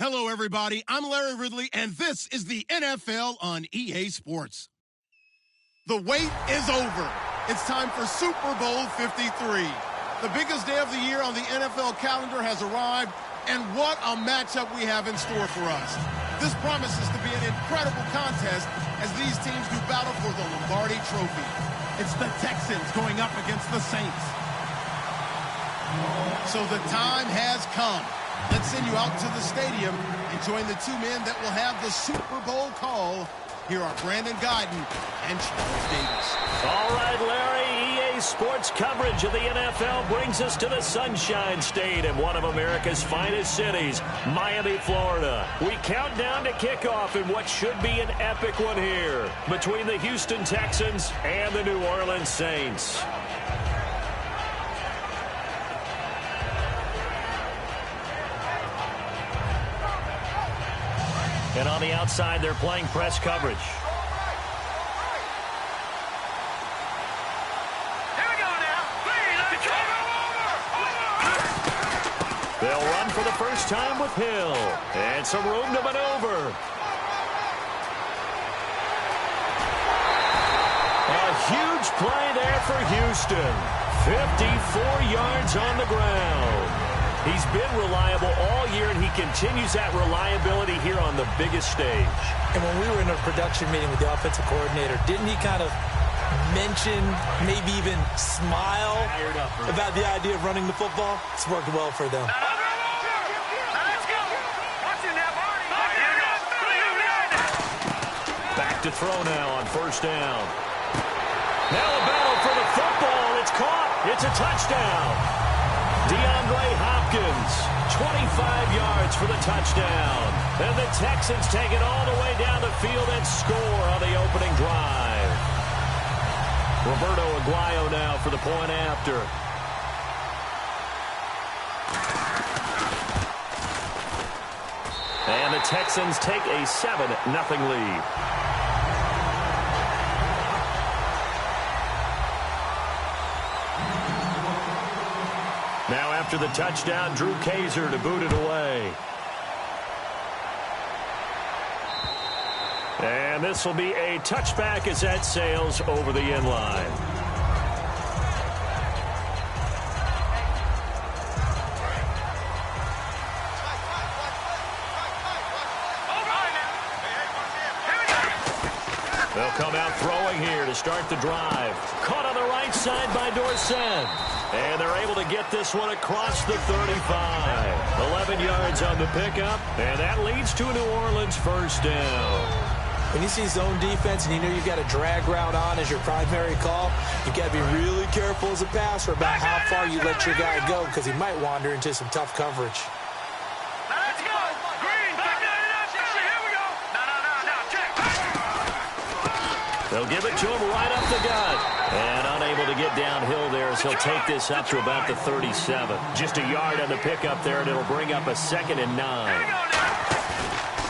Hello, everybody. I'm Larry Ridley, and this is the NFL on EA Sports. The wait is over. It's time for Super Bowl 53. The biggest day of the year on the NFL calendar has arrived, and what a matchup we have in store for us. This promises to be an incredible contest as these teams do battle for the Lombardi Trophy. It's the Texans going up against the Saints. So the time has come. Let's send you out to the stadium and join the two men that will have the Super Bowl call. Here are Brandon Guyton and Charles Davis. All right, Larry, EA Sports coverage of the NFL brings us to the Sunshine State in one of America's finest cities, Miami, Florida. We count down to kickoff in what should be an epic one here between the Houston Texans and the New Orleans Saints. And on the outside, they're playing press coverage. Here we go now. They'll run for the first time with Hill. And some room to maneuver. A huge play there for Houston. 54 yards on the ground. He's been reliable all year, and he continues that reliability here on the biggest stage. And when we were in a production meeting with the offensive coordinator, didn't he kind of mention, maybe even smile about the idea of running the football? It's worked well for them. Back to throw now on first down. Now a battle for the football. It's caught. It's a touchdown. DeAndre Hopkins, 25 yards for the touchdown. And the Texans take it all the way down the field and score on the opening drive. Roberto Aguayo now for the point after. And the Texans take a 7-0 lead. Now after the touchdown, Drew Kaiser to boot it away. And this will be a touchback as that sails over the end line. They'll come out throwing here to start the drive. Caught on the right side by Dorsett. And they're able to get this one across the 35. 11 yards on the pickup, and that leads to a New Orleans first down. When you see zone defense and you know you've got a drag route on as your primary call, you've got to be really careful as a passer about how far you let your guy go because he might wander into some tough coverage. Let's go. Green, back it up. Here we go. No, check. They'll give it to him right up the gut. And unable to get downhill there as he'll take this up to about the 37. Just a yard on the pickup there, and it'll bring up a 2nd and 9.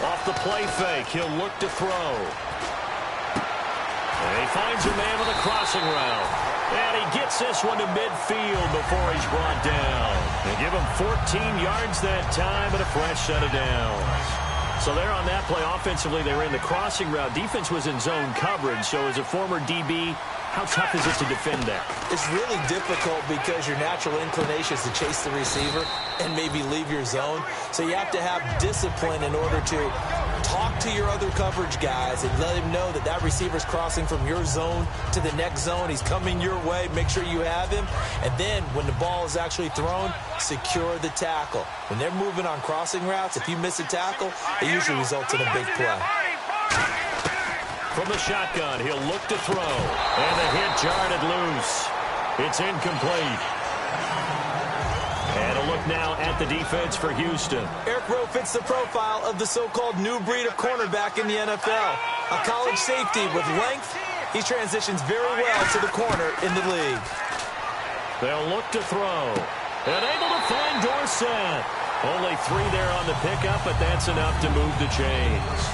Off the play fake, he'll look to throw. And he finds a man with a crossing route. And he gets this one to midfield before he's brought down. They give him 14 yards that time and a fresh set of downs. So there on that play, offensively, they were in the crossing route. Defense was in zone coverage. So as a former DB, how tough is it to defend that? It's really difficult because your natural inclination is to chase the receiver and maybe leave your zone. So you have to have discipline in order to talk to your other coverage guys and let him know that that receiver's crossing from your zone to the next zone. He's coming your way. Make sure you have him. And then when the ball is actually thrown, secure the tackle. When they're moving on crossing routes, if you miss a tackle, it usually results in a big play. From the shotgun, he'll look to throw. And the hit jarred it loose. It's incomplete. And a look now at the defense for Houston. Eric Rowe fits the profile of the so-called new breed of cornerback in the NFL. A college safety with length. He transitions very well to the corner in the league. They'll look to throw. And able to find Dorsett. Only 3 there on the pickup, but that's enough to move the chains.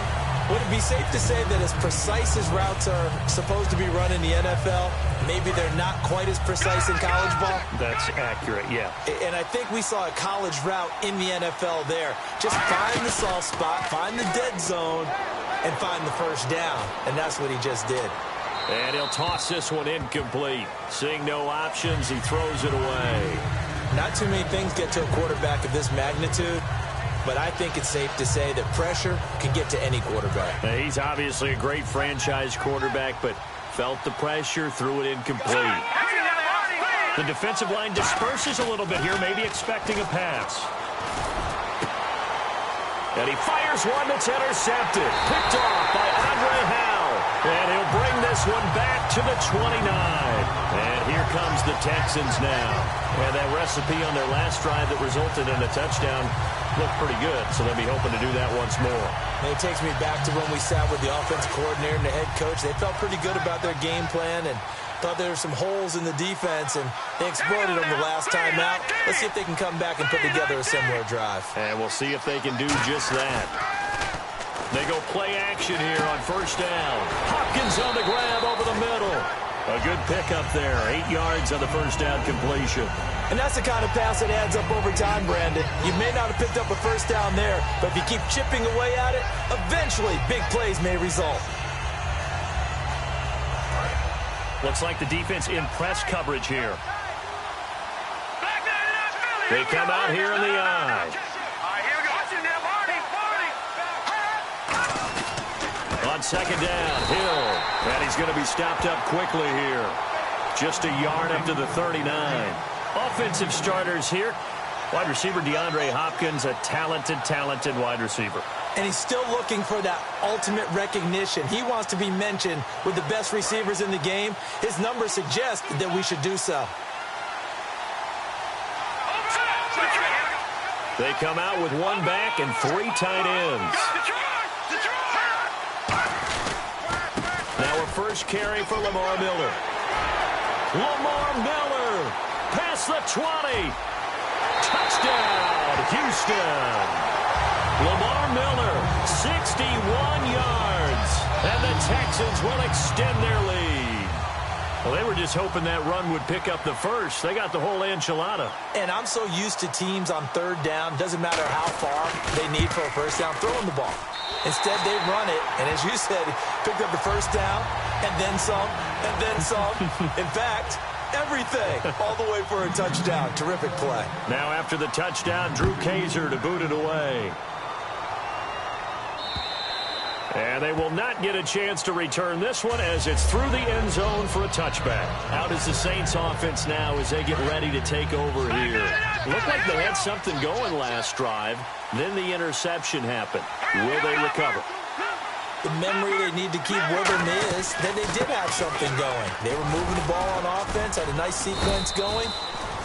Would it be safe to say that as precise as routes are supposed to be run in the NFL, maybe they're not quite as precise in college ball? That's accurate, yeah. And I think we saw a college route in the NFL there. Just find the soft spot, find the dead zone, and find the first down. And that's what he just did. And he'll toss this one incomplete. Seeing no options, he throws it away. Not too many things get to a quarterback of this magnitude, but I think it's safe to say that pressure can get to any quarterback. Now, he's obviously a great franchise quarterback, but felt the pressure, threw it incomplete. The defensive line disperses a little bit here, maybe expecting a pass. And he fires one that's intercepted. Picked off by Andre Howell. And he'll bring this one back to the 29. And here comes the Texans now. And that recipe on their last drive that resulted in a touchdown looked pretty good, so they'll be hoping to do that once more. And it takes me back to when we sat with the offensive coordinator and the head coach. They felt pretty good about their game plan and thought there were some holes in the defense, and they exploited them the last time out. Let's see if they can come back and put together a similar drive. And we'll see if they can do just that. They go play action here on first down. Hopkins on the grab over the middle. A good pickup there. 8 yards on the first down completion. And that's the kind of pass that adds up over time, Brandon. You may not have picked up a first down there, but if you keep chipping away at it, eventually big plays may result. Looks like the defense in press coverage here. They come out here in the eye. On second down, Hill. And he's going to be stopped up quickly here. Just a yard up to the 39. Offensive starters here. Wide receiver DeAndre Hopkins, a talented wide receiver. And he's still looking for that ultimate recognition. He wants to be mentioned with the best receivers in the game. His numbers suggest that we should do so. They come out with one back and 3 tight ends. Now a first carry for Lamar Miller. Lamar Miller past the 20. Touchdown, Houston. Lamar Miller, 61 yards. And the Texans will extend their lead. Well, they were just hoping that run would pick up the first. They got the whole enchilada. And I'm so used to teams on third down, doesn't matter how far they need for a first down, throwing the ball. Instead, they run it, and as you said, picked up the first down, and then some, and then some. In fact, everything, all the way for a touchdown. Terrific play. Now after the touchdown, Drew Kaiser to boot it away. And they will not get a chance to return this one as it's through the end zone for a touchback. Out is the Saints offense now as they get ready to take over here. Looked like they had something going last drive. Then the interception happened. Will they recover? The memory they need to keep with them is that they did have something going. They were moving the ball on offense, had a nice sequence going.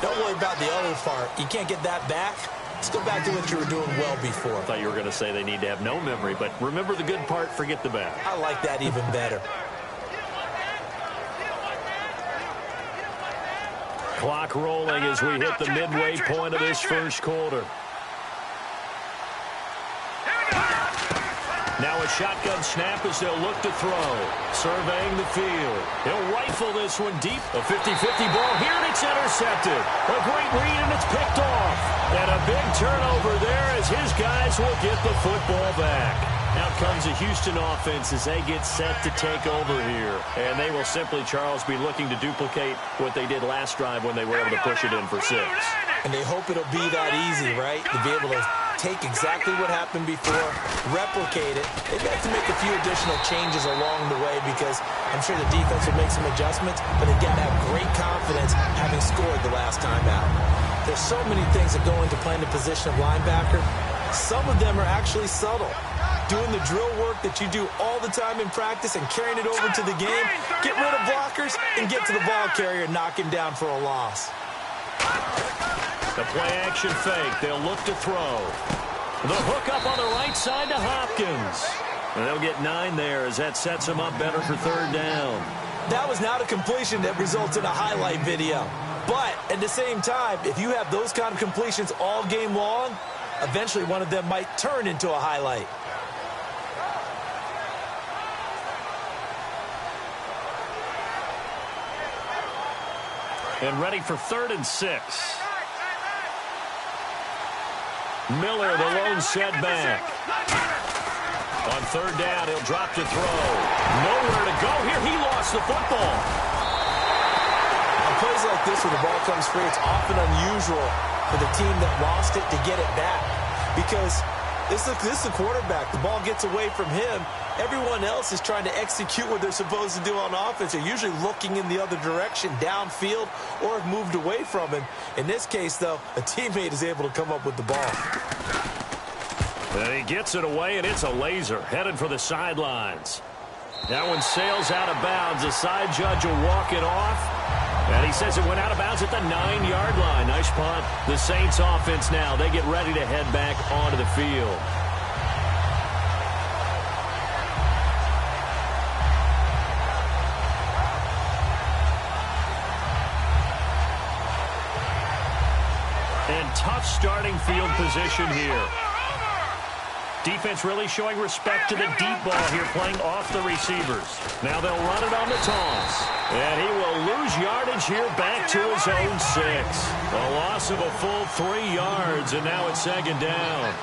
Don't worry about the other part. You can't get that back. Let's go back to what you were doing well before. I thought you were going to say they need to have no memory, but remember the good part, forget the bad. I like that even better. Clock rolling as we hit the midway point of this first quarter. Now a shotgun snap as they'll look to throw. Surveying the field. He'll rifle this one deep. A 50-50 ball here, and it's intercepted. A great read, and it's picked off. And a big turnover there as his guys will get the football back. Out comes the Houston offense as they get set to take over here. And they will simply, Charles, be looking to duplicate what they did last drive when they were able to push it in for 6. And they hope it'll be that easy, right? To be able to take exactly what happened before, replicate it. They've got to make a few additional changes along the way because I'm sure the defense will make some adjustments, but they've got to have great confidence having scored the last time out. There's so many things that go into playing the position of linebacker. Some of them are actually subtle. Doing the drill work that you do all the time in practice and carrying it over to the game, get rid of blockers and get to the ball carrier and knock him down for a loss. The play-action fake. They'll look to throw. The hook up on the right side to Hopkins. And they'll get 9 there as that sets them up better for third down. That was not a completion that results in a highlight video. But at the same time, if you have those kind of completions all game long, eventually one of them might turn into a highlight. And ready for 3rd and 6. Miller, the lone setback. On 3rd down, he'll drop to throw. Nowhere to go here. He lost the football. On plays like this where the ball comes free, it's often unusual for the team that lost it to get it back. Because this is the quarterback. The ball gets away from him. Everyone else is trying to execute what they're supposed to do on offense. They're usually looking in the other direction, downfield, or have moved away from him. In this case, though, a teammate is able to come up with the ball. And he gets it away, and it's a laser, headed for the sidelines. That one sails out of bounds. The side judge will walk it off. And he says it went out of bounds at the 9-yard line. Nice punt. The Saints offense now. They get ready to head back onto the field. And tough starting field position here. Defense really showing respect to the deep ball here, playing off the receivers. Now they'll run it on the toss. And he will lose yardage here back to his own 6. A loss of a full 3 yards, and now it's 2nd down.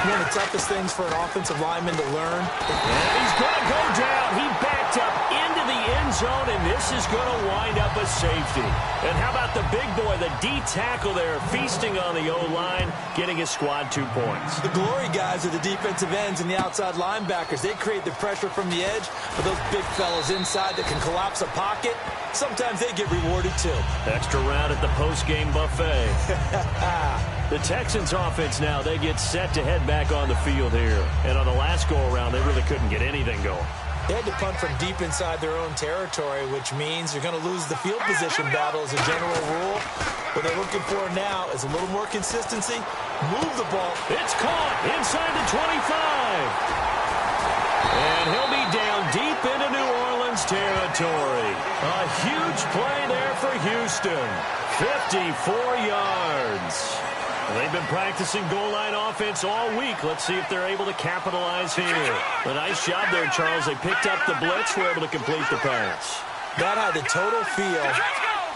One of the toughest things for an offensive lineman to learn. And he's going to go down. He backed up into the end zone, and this is going to wind up a safety. And how about the big boy, the D tackle there, feasting on the O-line, getting his squad 2 points. The glory guys are the defensive ends and the outside linebackers. They create the pressure from the edge, but those big fellas inside that can collapse a pocket, sometimes they get rewarded too. Extra round at the post-game buffet. The Texans offense now, they get set to head back on the field here. And on the last go-around, they really couldn't get anything going. They had to punt from deep inside their own territory, which means you're going to lose the field position battle as a general rule. What they're looking for now is a little more consistency. Move the ball. It's caught inside the 25. And he'll be down deep into New Orleans territory. A huge play there for Houston. 54 yards. They've been practicing goal line offense all week. Let's see if they're able to capitalize here. A nice job there, Charles. They picked up the blitz, were able to complete the pass. That had the total feel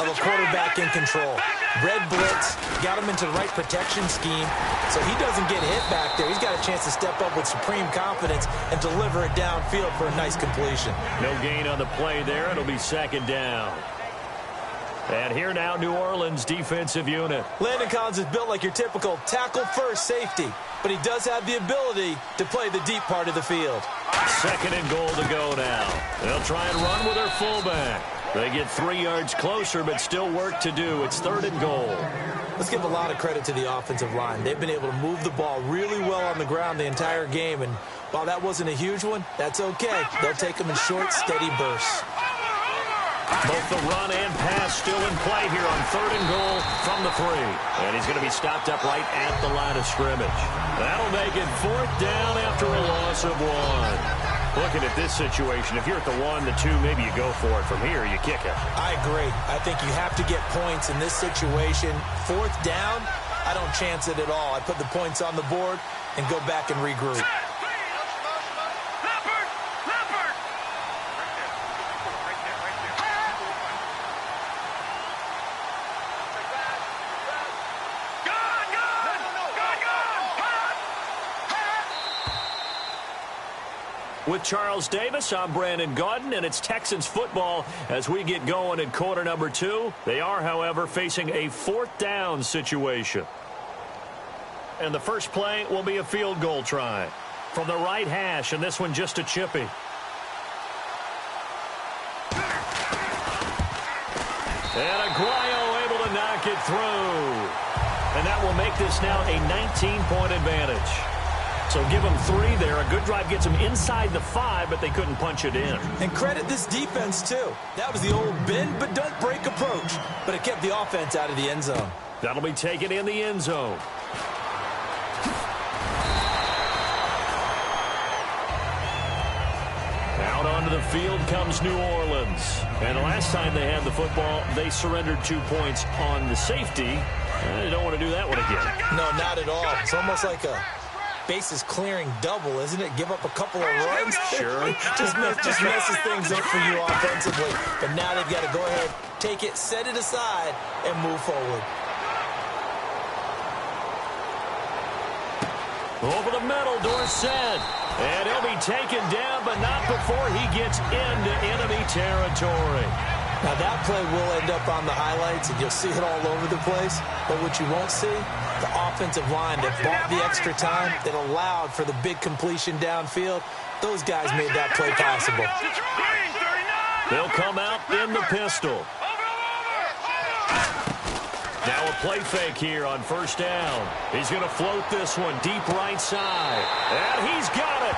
of a quarterback in control. Red blitz, got him into the right protection scheme, so he doesn't get hit back there. He's got a chance to step up with supreme confidence and deliver it downfield for a nice completion. No gain on the play there. It'll be 2nd down. And here now, New Orleans defensive unit. Landon Collins is built like your typical tackle-first safety, but he does have the ability to play the deep part of the field. 2nd and goal to go now. They'll try and run with their fullback. They get 3 yards closer, but still work to do. It's 3rd and goal. Let's give a lot of credit to the offensive line. They've been able to move the ball really well on the ground the entire game, and while that wasn't a huge one, that's okay. They'll take them in short, steady bursts. Both the run and pass still in play here on 3rd and goal from the 3. And he's going to be stopped up right at the line of scrimmage. That'll make it 4th down after a loss of 1. Looking at this situation, if you're at the 1, the 2, maybe you go for it. From here, you kick it. I agree. I think you have to get points in this situation. 4th down, I don't chance it at all. I put the points on the board and go back and regroup. With Charles Davis, I'm Brandon Gaudin, and it's Texans football as we get going in quarter number 2. They are, however, facing a 4th down situation. And the first play will be a field goal try from the right hash, and this one just a chippy. And Aguayo able to knock it through. And that will make this now a 19-point advantage. So give them 3 there. A good drive gets them inside the 5, but they couldn't punch it in. And credit this defense, too. That was the old bend but don't break approach. But it kept the offense out of the end zone. That'll be taken in the end zone. Out onto the field comes New Orleans. And the last time they had the football, they surrendered 2 points on the safety. They don't want to do that one again. No, not at all. It's almost like a bases clearing double, isn't it? Give up a couple of runs. Sure. just messes things up for you offensively. But now they've got to go ahead, take it, set it aside, and move forward. Over the middle, Dorsett. And he'll be taken down, but not before he gets into enemy territory. Now, that play will end up on the highlights, and you'll see it all over the place. But what you won't see, the offensive line that bought the extra time, that allowed for the big completion downfield, those guys made that play possible. They'll come out in the pistol. Now a play fake here on first down. He's going to float this one deep right side. And he's got it.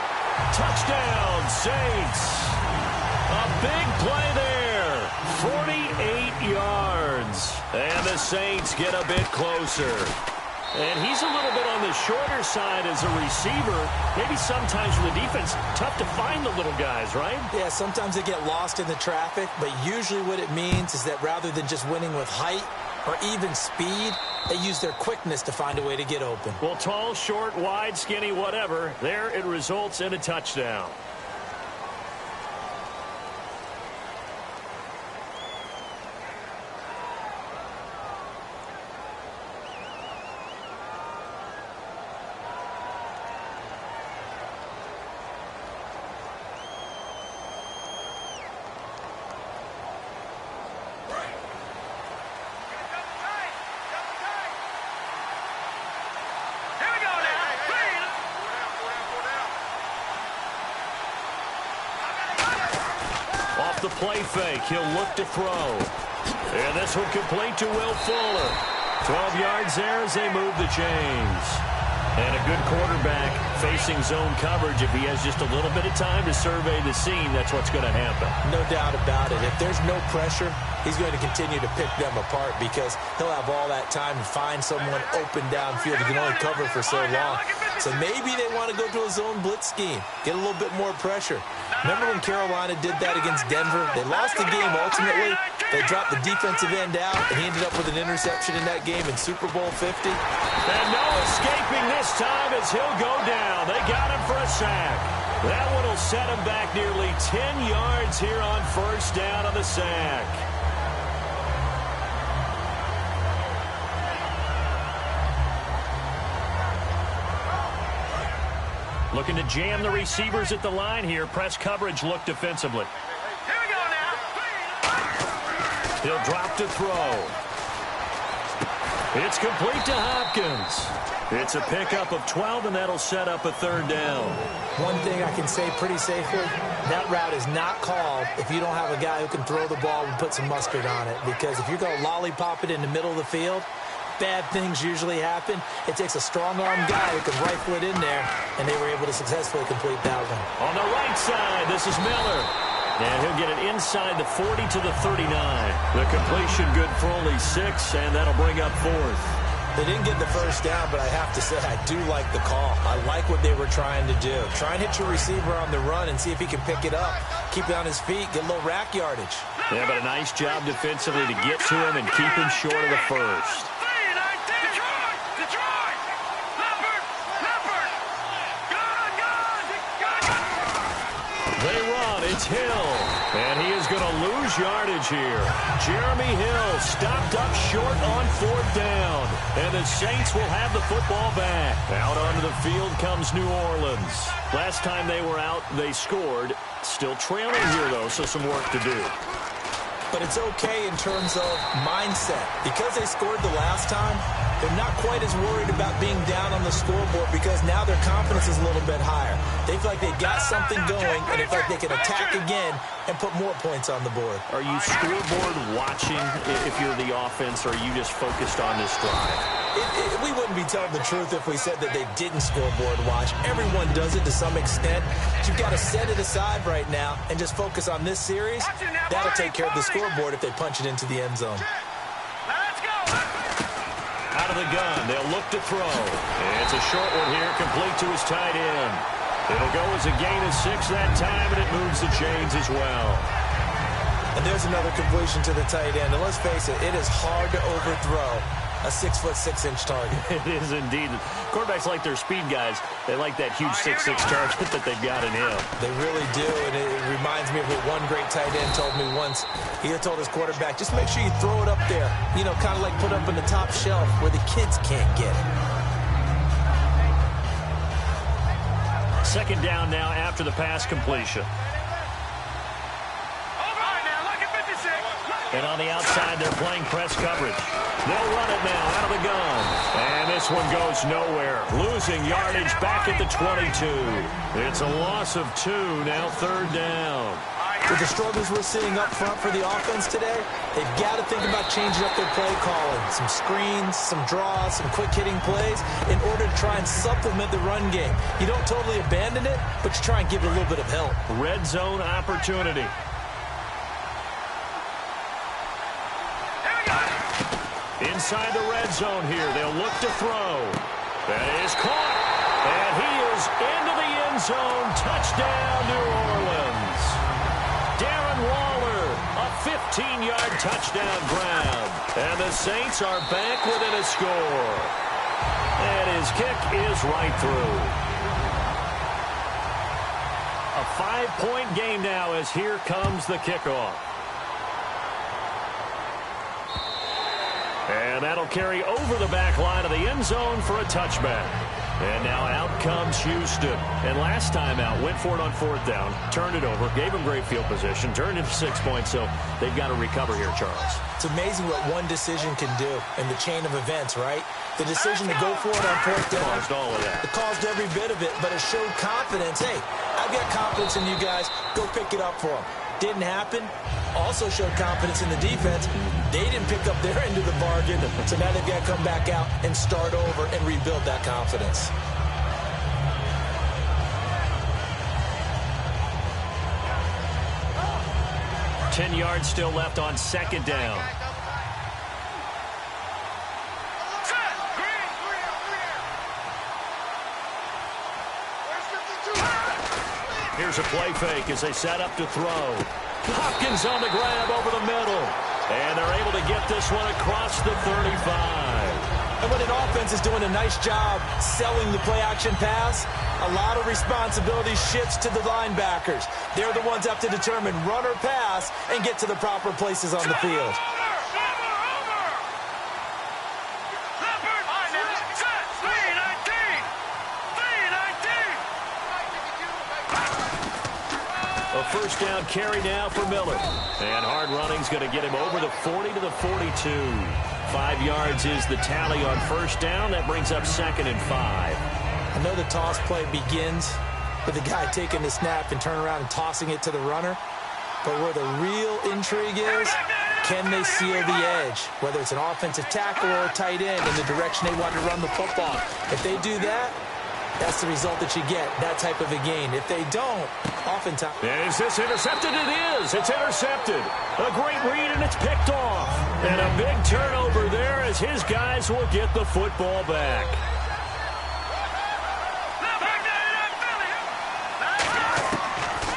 Touchdown, Saints. A big play there. 48 yards. And the Saints get a bit closer. And he's a little bit on the shorter side as a receiver. Maybe sometimes for the defense, tough to find the little guys, right? Yeah, sometimes they get lost in the traffic, but usually what it means is that rather than just winning with height or even speed, they use their quickness to find a way to get open. Well, tall, short, wide, skinny, whatever, there it results in a touchdown. The play fake, he'll look to throw. And this will complete to Will Fuller. 12 yards there as they move the chains. And a good quarterback facing zone coverage. If he has just a little bit of time to survey the scene, that's what's going to happen. No doubt about it. If there's no pressure, he's going to continue to pick them apart because he'll have all that time to find someone open downfield. He can only cover for so long. So maybe they want to go to a zone blitz scheme, get a little bit more pressure. Remember when Carolina did that against Denver? They lost the game ultimately. They dropped the defensive end out, and he ended up with an interception in that game in Super Bowl 50. And no escaping this time as he'll go down. They got him for a sack. That one will set him back nearly 10 yards here on first down on the sack. Looking to jam the receivers at the line here. Press coverage look defensively. Here we go now. He'll drop to throw. It's complete to Hopkins. It's a pickup of 12, and that'll set up a third down. One thing I can say pretty safely, that route is not called if you don't have a guy who can throw the ball and put some mustard on it. Because if you're going to lollipop it in the middle of the field, bad things usually happen. It takes a strong-arm guy who can rifle it in there, and they were able to successfully complete that one. On the right side, this is Miller. And he'll get it inside the 40 to the 39. The completion good for only 6, and that'll bring up fourth. They didn't get the first down, but I have to say I do like the call. I like what they were trying to do. Try and hit your receiver on the run and see if he can pick it up. Keep it on his feet, get a little rack yardage. Yeah, but a nice job defensively to get to him and keep him short of the first. They run, it's Hill, and he is going to lose yardage here. Jeremy Hill stopped up short on fourth down, and the Saints will have the football back. Out onto the field comes New Orleans. Last time they were out, they scored. Still trailing here, though, so some work to do. But it's okay in terms of mindset. Because they scored the last time, they're not quite as worried about being down on the scoreboard because now their confidence is a little bit higher. They feel like they've got something going, and they feel like they can attack again and put more points on the board. Are you scoreboard watching if you're the offense, or are you just focused on this drive? We wouldn't be telling the truth if we said that they didn't scoreboard watch. Everyone does it to some extent. But you've got to set it aside right now and just focus on this series. That'll take care of the scoreboard if they punch it into the end zone. Let's go. Out of the gun, they'll look to throw. It's a short one here, complete to his tight end. It'll go as a gain of 6 that time, and it moves the chains as well. And there's another completion to the tight end. And let's face it, it is hard to overthrow a 6'6" target. It is indeed. Quarterbacks like their speed guys. They like that huge 6'6" target that they've got in him. They really do, and it reminds me of what one great tight end told me once. He had told his quarterback, just make sure you throw it up there, you know, kind of like put up on the top shelf where the kids can't get it. Second down now after the pass completion. And on the outside, they're playing press coverage. They'll run it now out of the gun. And this one goes nowhere. Losing yardage back at the 22. It's a loss of 2, now third down. With the struggles we're seeing up front for the offense today, they've got to think about changing up their play calling. Some screens, some draws, some quick-hitting plays in order to try and supplement the run game. You don't totally abandon it, but you try and give it a little bit of help. Red zone opportunity. Inside the red zone here. They'll look to throw. That is caught. And he is into the end zone. Touchdown, New Orleans. Darren Waller, a 15-yard touchdown grab. And the Saints are back within a score. And his kick is right through. A 5-point game now as here comes the kickoff. And that'll carry over the back line of the end zone for a touchback. And now out comes Houston. And last time out, went for it on fourth down, turned it over, gave him great field position, turned it to 6 points, so they've got to recover here, Charles. It's amazing what one decision can do in the chain of events, right? The decision to go for it on fourth down. Caused all of that. It caused every bit of it, but it showed confidence. Hey, I've got confidence in you guys. Go pick it up for them. Didn't happen. Also showed confidence in the defense. They didn't pick up their end of the bargain, so now they've got to come back out and start over and rebuild that confidence. Ten yards still left on second down. Here's a play fake as they set up to throw. Hopkins on the grab over the middle. And they're able to get this one across the 35. And when an offense is doing a nice job selling the play-action pass, a lot of responsibility shifts to the linebackers. They're the ones that have to determine run or pass and get to the proper places on the field. A first down carry now for Miller. And hard running's going to get him over the 40 to the 42. 5 yards is the tally on first down. That brings up 2nd and 5. I know the toss play begins with the guy taking the snap and turning around and tossing it to the runner. But where the real intrigue is, can they seal the edge? Whether it's an offensive tackle or a tight end in the direction they want to run the football. If they do that, that's the result that you get, that type of a gain. If they don't, oftentimes... Is this intercepted? It is. It's intercepted. A great read, and it's picked off. And a big turnover there as his guys will get the football back.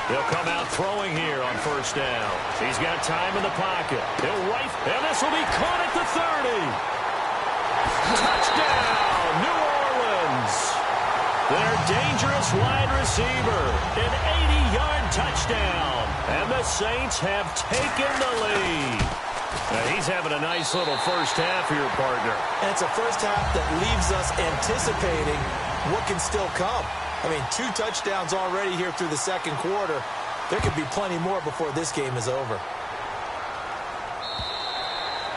He'll come out throwing here on first down. He's got time in the pocket. He'll right, and this will be caught at the 30. Touchdown, New Orleans. Their dangerous wide receiver, an 80-yard touchdown. And the Saints have taken the lead. Now he's having a nice little first half here, partner. And it's a first half that leaves us anticipating what can still come. I mean, 2 touchdowns already here through the second quarter. There could be plenty more before this game is over.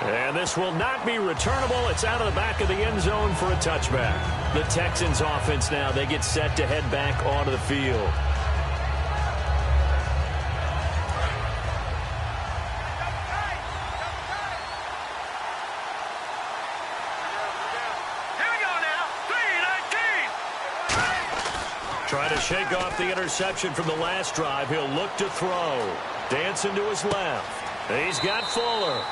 And this will not be returnable. It's out of the back of the end zone for a touchback. The Texans offense now, they get set to head back onto the field. Trying to shake off the interception from the last drive. He'll look to throw. Dancing to his left. He's got Fuller.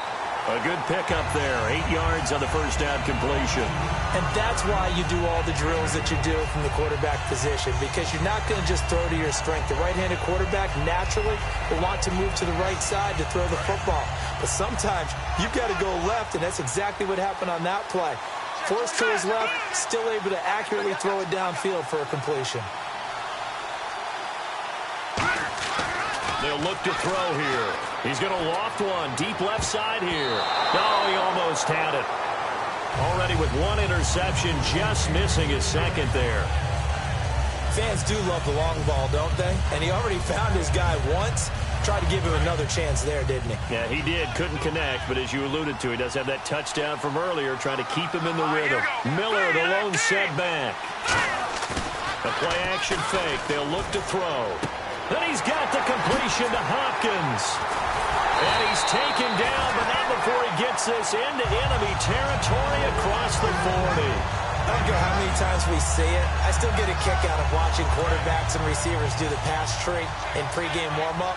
A good pickup there. 8 yards on the first down completion. And that's why you do all the drills that you do from the quarterback position, because you're not going to just throw to your strength. The right-handed quarterback naturally will want to move to the right side to throw the football. But sometimes you've got to go left, and that's exactly what happened on that play. Forced to his left, still able to accurately throw it downfield for a completion. They'll look to throw here. He's going to loft one deep left side here. Oh, he almost had it. Already with one interception, just missing his second there. Fans do love the long ball, don't they? And he already found his guy once. Tried to give him another chance there, didn't he? Yeah, he did. Couldn't connect, but as you alluded to, he does have that touchdown from earlier, trying to keep him in the rhythm. Miller, the lone setback. A play-action fake. They'll look to throw. Then he's got the completion to Hopkins. And he's taken down, but not before he gets this into enemy territory across the 40. I don't care how many times we see it. I still get a kick out of watching quarterbacks and receivers do the pass tree in pregame warm-up.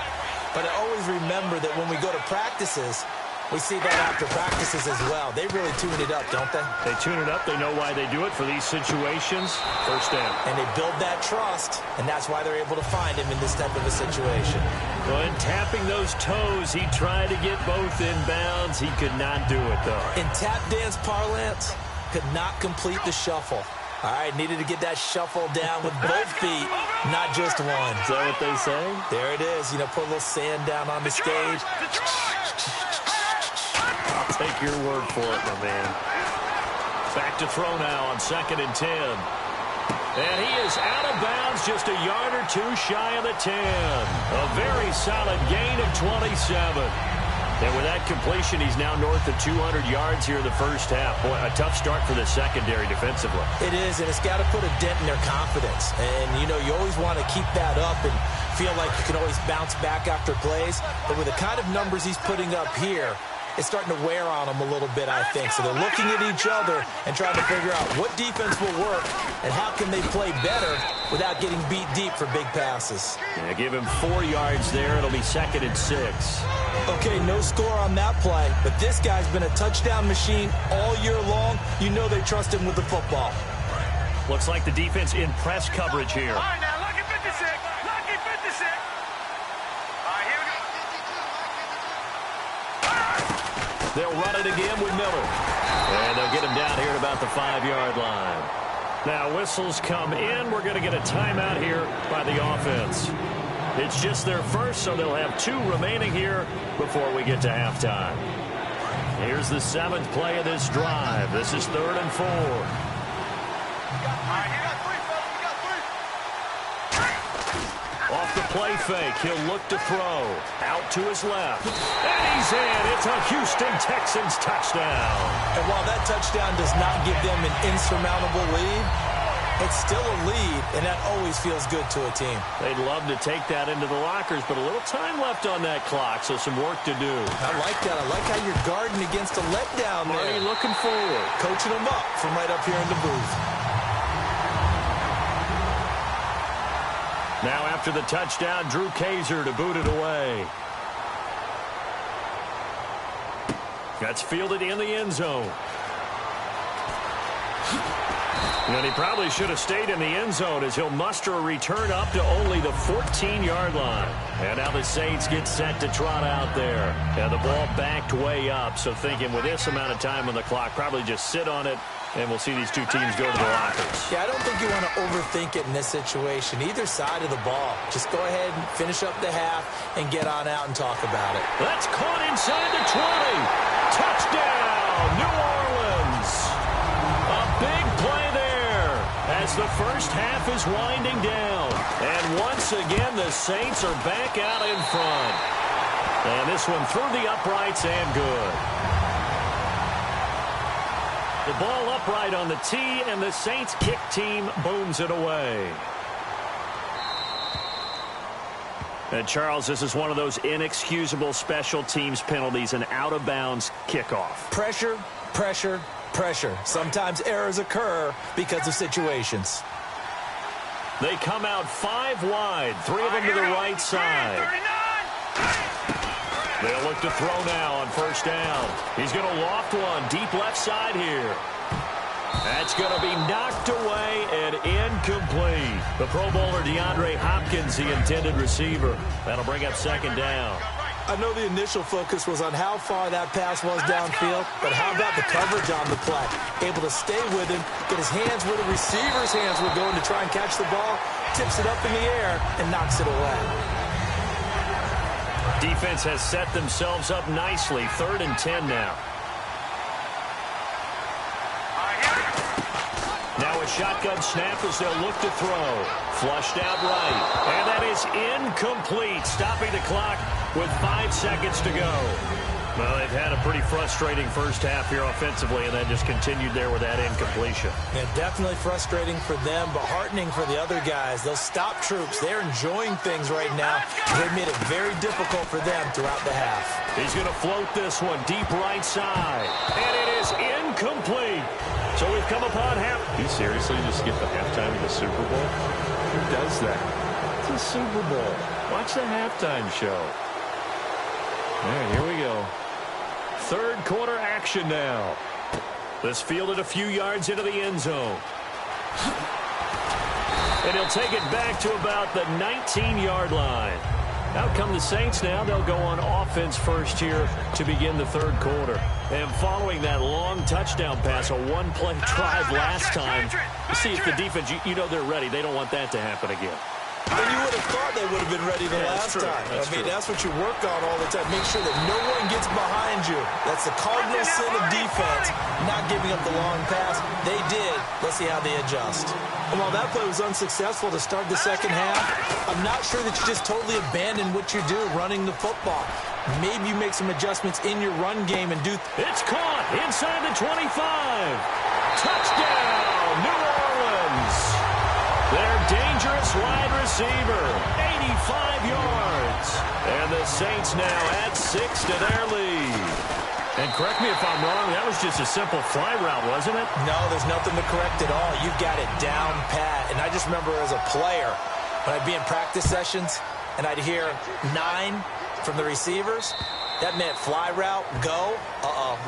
But I always remember that when we go to practices, we see that after practices as well. They really tune it up, don't they? They tune it up. They know why they do it for these situations. First down. And they build that trust, and that's why they're able to find him in this type of a situation. Well, in tapping those toes, he tried to get both inbounds. He could not do it, though. In tap dance parlance, could not complete the shuffle. All right, needed to get that shuffle down with both feet, not just one. Is that what they say? There it is. You know, put a little sand down on the stage. I'll take your word for it, my man. Back to throw now on 2nd and 10. And he is out of bounds, just a yard or two shy of the 10. A very solid gain of 27. And with that completion, he's now north of 200 yards here in the first half. Boy, a tough start for the secondary defensively. It is, and it's got to put a dent in their confidence. And, you know, you always want to keep that up and feel like you can always bounce back after plays. But with the kind of numbers he's putting up here, it's starting to wear on them a little bit, I think. So they're looking at each other and trying to figure out what defense will work and how can they play better without getting beat deep for big passes. Yeah, give him 4 yards there. It'll be 2nd and 6. Okay, no score on that play, but this guy's been a touchdown machine all year long. You know they trust him with the football. Looks like the defense in press coverage here. All right, now, lucky 56. Lucky 56. All right, here we go. They'll run it again with Miller. And they'll get him down here at about the 5-yard line. Now, whistles come in. We're going to get a timeout here by the offense. It's just their first, so they'll have 2 remaining here before we get to halftime. Here's the 7th play of this drive. This is 3rd and 4. Off the play fake, he'll look to throw. Out to his left. And he's in. It's a Houston Texans touchdown. And while that touchdown does not give them an insurmountable lead, it's still a lead, and that always feels good to a team. They'd love to take that into the lockers, but a little time left on that clock, so some work to do. I like that. I like how you're guarding against a letdown there. Marty looking forward. Coaching them up from right up here in the booth. Now after the touchdown, Drew Kaiser to boot it away. That's fielded in the end zone. And he probably should have stayed in the end zone as he'll muster a return up to only the 14-yard line. And now the Saints get set to trot out there. And the ball backed way up, so thinking with this amount of time on the clock, probably just sit on it, and we'll see these 2 teams go to the lockers. Yeah, I don't think you want to overthink it in this situation. Either side of the ball. Just go ahead and finish up the half and get on out and talk about it. That's caught inside the 20. Touchdown, New Orleans. A big play there as the first half is winding down. And once again, the Saints are back out in front. And this one through the uprights and good. The ball upright on the tee, and the Saints kick team booms it away. And Charles, this is one of those inexcusable special teams penalties, an out-of-bounds kickoff. Pressure, pressure, pressure. Sometimes errors occur because of situations. They come out 5 wide, 3 of them to the right side. They'll look to throw now on first down. He's going to loft one deep left side here. That's going to be knocked away and incomplete. The Pro Bowler DeAndre Hopkins, the intended receiver. That'll bring up second down. I know the initial focus was on how far that pass was downfield, but how about the coverage on the play? Able to stay with him, get his hands where the receiver's hands were going to try and catch the ball, tips it up in the air, and knocks it away. Defense has set themselves up nicely. 3rd and 10 now. Now a shotgun snap as they'll look to throw. Flushed out right. And that is incomplete, stopping the clock with 5 seconds to go. Well, they've had a pretty frustrating first half here offensively, and then just continued there with that incompletion. Yeah, definitely frustrating for them, but heartening for the other guys. Those stop troops, they're enjoying things right now. They made it very difficult for them throughout the half. He's going to float this one deep right side. And it is incomplete. So we've come upon half. You seriously just skip the halftime of the Super Bowl? Who does that? It's a Super Bowl. Watch the halftime show. All right, here we go. 3rd quarter action now. This fielded a few yards into the end zone. And he'll take it back to about the 19-yard line. Out come the Saints now. They'll go on offense first here to begin the 3rd quarter. And following that long touchdown pass, a one-play drive last time, you see if the defense, you know they're ready. They don't want that to happen again. And you would have thought they would have been ready the last time. That's what you work on all the time. Make sure that no one gets behind you. That's the cardinal sin of defense, not giving up the long pass. They did. Let's see how they adjust. And while that play was unsuccessful to start the second half, I'm not sure that you just totally abandon what you do running the football. Maybe you make some adjustments in your run game and do. It's caught inside the 25. Touchdown, New Orleans. Their dangerous wide receiver, 85 yards. And the Saints now add 6 to their lead. And correct me if I'm wrong, that was just a simple fly route, wasn't it? No, there's nothing to correct at all. You've got it down pat. And I just remember as a player, when I'd be in practice sessions and I'd hear 9 from the receivers, that meant fly route, go,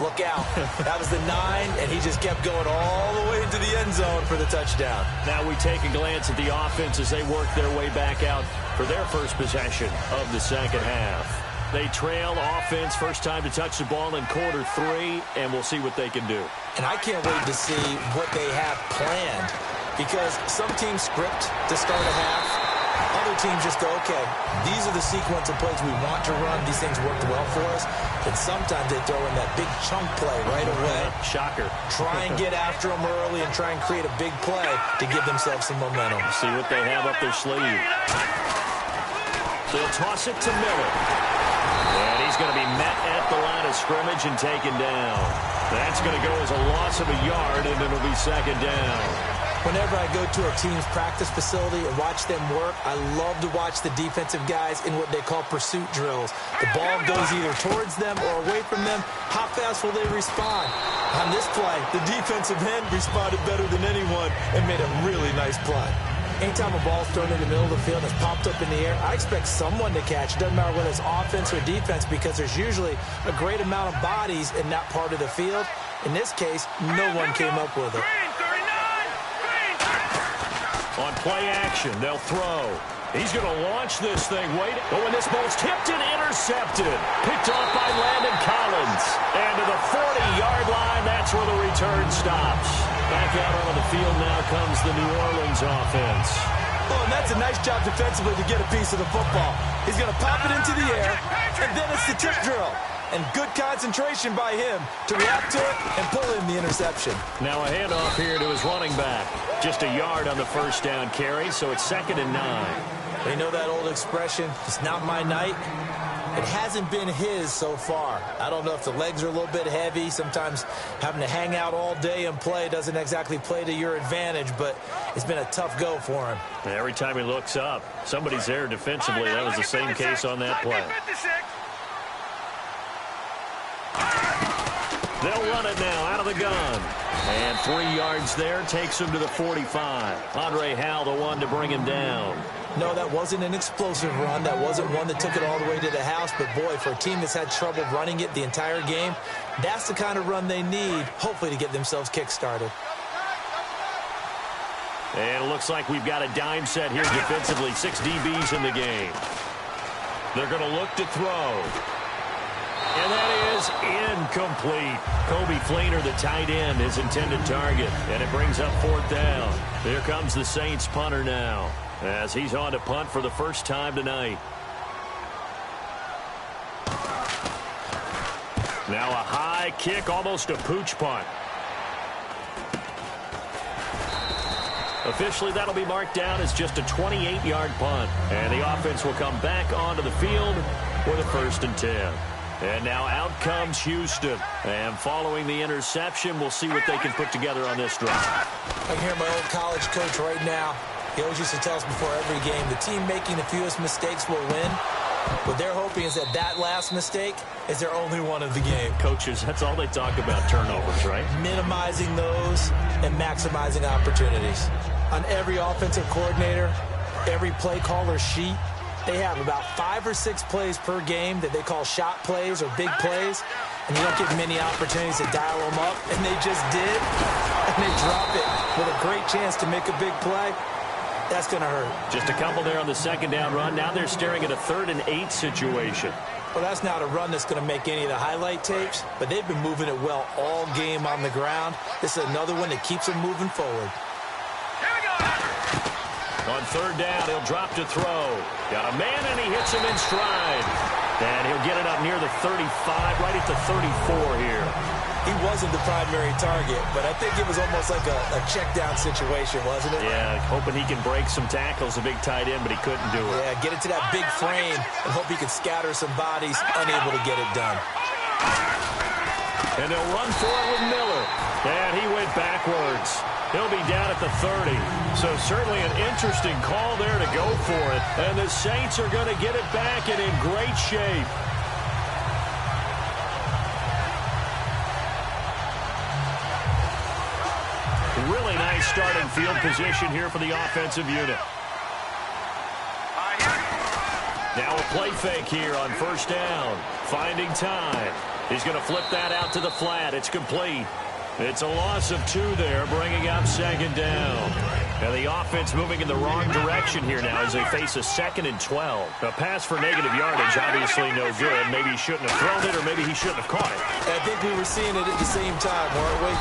look out. That was the 9, and he just kept going all the way into the end zone for the touchdown. Now we take a glance at the offense as they work their way back out for their first possession of the second half. They trail offense, first time to touch the ball in quarter 3, and we'll see what they can do. And I can't wait to see what they have planned, because some teams script to start a half. Other teams just go, okay, these are the sequence of plays we want to run. These things worked well for us. And sometimes they throw in that big chunk play right away. Shocker. Try and get after them early and try and create a big play to give themselves some momentum. See what they have up their sleeve. They'll toss it to Miller. And he's going to be met at the line of scrimmage and taken down. That's going to go as a loss of a yard, and it'll be second down. Whenever I go to a team's practice facility and watch them work, I love to watch the defensive guys in what they call pursuit drills. The ball goes either towards them or away from them. How fast will they respond? On this play, the defensive end responded better than anyone and made a really nice play. Anytime a ball's thrown in the middle of the field and it's popped up in the air, I expect someone to catch. It doesn't matter whether it's offense or defense, because there's usually a great amount of bodies in that part of the field. In this case, no one came up with it. On play action, they'll throw. He's going to launch this thing. Wait. Oh, and this ball's tipped and intercepted. Picked off by Landon Collins. And to the 40-yard line, that's where the return stops. Back out onto the field now comes the New Orleans offense. Oh, and that's a nice job defensively to get a piece of the football. He's going to pop it into the air, and then it's the tip drill. And good concentration by him to react to it and pull in the interception. Now a handoff here to his running back. Just a yard on the first down carry, so it's 2nd and 9. They know that old expression, it's not my night. It hasn't been his so far. I don't know if the legs are a little bit heavy. Sometimes having to hang out all day and play doesn't exactly play to your advantage, but it's been a tough go for him. Every time he looks up, somebody's there defensively. That was the same case on that play. They'll run it now out of the gun. And 3 yards there takes him to the 45. Andre Howell, the one to bring him down. No, that wasn't an explosive run. That wasn't one that took it all the way to the house. But, boy, for a team that's had trouble running it the entire game, that's the kind of run they need, hopefully, to get themselves kick-started. And it looks like we've got a dime set here defensively. 6 DBs in the game. They're going to look to throw. And that is incomplete. Kobe Fleener, the tight end, his intended target. And it brings up 4th down. Here comes the Saints punter now, as he's on to punt for the first time tonight. Now a high kick, almost a pooch punt. Officially, that'll be marked down as just a 28-yard punt. And the offense will come back onto the field for the 1st and 10. And now out comes Houston. And following the interception, we'll see what they can put together on this drive. I can hear my old college coach right now. He always used to tell us before every game, the team making the fewest mistakes will win. What they're hoping is that last mistake is their only one of the game. Coaches, that's all they talk about, turnovers, right? Minimizing those and maximizing opportunities. On every offensive coordinator, every play caller sheet, they have about 5 or 6 plays per game that they call shot plays or big plays, and you don't get many opportunities to dial them up, and they just did, and they drop it with a great chance to make a big play. That's going to hurt. Just a couple there on the 2nd down run. Now they're staring at a 3rd and 8 situation. Well, that's not a run that's going to make any of the highlight tapes, but they've been moving it well all game on the ground. This is another one that keeps them moving forward. On 3rd down, he'll drop to throw. Got a man, and he hits him in stride. And he'll get it up near the 35, right at the 34 here. He wasn't the primary target, but I think it was almost like a check-down situation, wasn't it? Yeah, hoping he can break some tackles, a big tight end, but he couldn't do it. Yeah, get it to that big frame and hope he could scatter some bodies, unable to get it done. And they'll run for it with Miller. And he went backwards. He'll be down at the 30. So certainly an interesting call there to go for it. And the Saints are going to get it back and in great shape. Really nice starting field position here for the offensive unit. Now a play fake here on 1st down. Finding time. He's going to flip that out to the flat. It's complete. It's a loss of 2 there, bringing up 2nd down. And the offense moving in the wrong direction here now as they face a 2nd and 12. A pass for negative yardage, obviously no good. Maybe he shouldn't have thrown it, or maybe he shouldn't have caught it. I think we were seeing it at the same time, weren't we?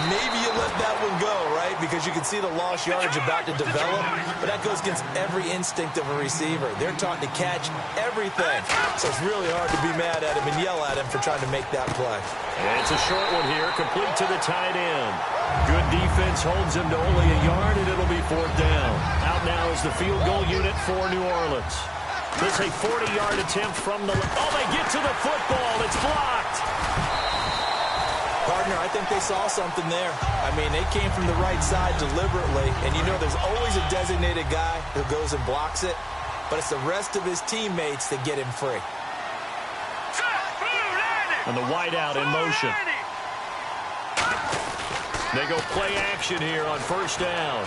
Maybe you let that one go, right? Because you can see the lost yardage about to develop. But that goes against every instinct of a receiver. They're taught to catch everything. So it's really hard to be mad at him and yell at him for trying to make that play. And it's a short one here, complete to the tight end. Good defense holds him to only a yard, and it'll be 4th down. Out now is the field goal unit for New Orleans. This is a 40-yard attempt from the... Oh, they get to the football. It's blocked. Partner, I think they saw something there. I mean, they came from the right side deliberately, and you know there's always a designated guy who goes and blocks it, but it's the rest of his teammates that get him free. And the wideout in motion. They go play action here on 1st down.